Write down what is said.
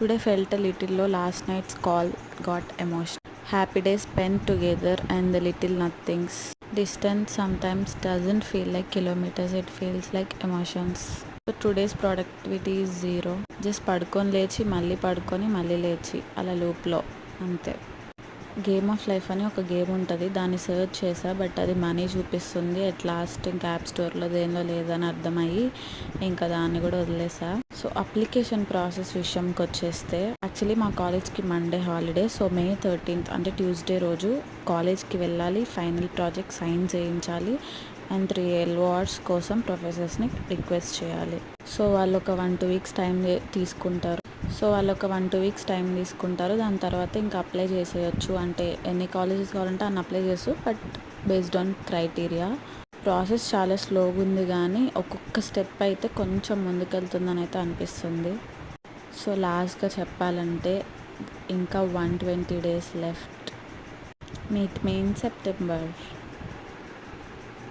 Today felt a little low. Last night's call got emotional. Happy days spent together and the little nothings. Distance sometimes doesn't feel like kilometers, it feels like emotions. So today's productivity is zero. Just పడుకొని లేచి మళ్ళీ పడుకొని మళ్ళీ లేచి అలా లూప్లో అంతే. Game of life అని ఒక గేమ్ ఉంటుంది, దాన్ని సర్చ్ చేసా బట్ అది మనీ చూపిస్తుంది. అట్ లాస్ట్ ఇంకా యాప్ స్టోర్లో దేనిలో లేదని అర్థమయ్యి ఇంకా దాన్ని కూడా వదిలేసా. సో అప్లికేషన్ ప్రాసెస్ విషయంకి వచ్చేస్తే యాక్చువల్లీ మా కాలేజ్కి Monday holiday. So May 13th అంటే ట్యూస్డే రోజు కాలేజ్కి వెళ్ళాలి, ఫైనల్ ప్రాజెక్ట్ సైన్ చేయించాలి అండ్ 3 LORs కోసం ప్రొఫెసర్స్ని రిక్వెస్ట్ చేయాలి. సో వాళ్ళు ఒక 1-2 weeks టైం తీసుకుంటారు. దాని తర్వాత ఇంకా అప్లై చేసేయచ్చు. అంటే ఎన్ని కాలేజెస్ కావాలంటే అన్ని అప్లై చేసు, but based on criteria. Process చాలా స్లోగా ఉంది కానీ ఒక్కొక్క స్టెప్ అయితే కొంచెం ముందుకెళ్తుందని అయితే అనిపిస్తుంది. సో లాస్ట్గా చెప్పాలంటే ఇంకా 120 days left. Meet me in September.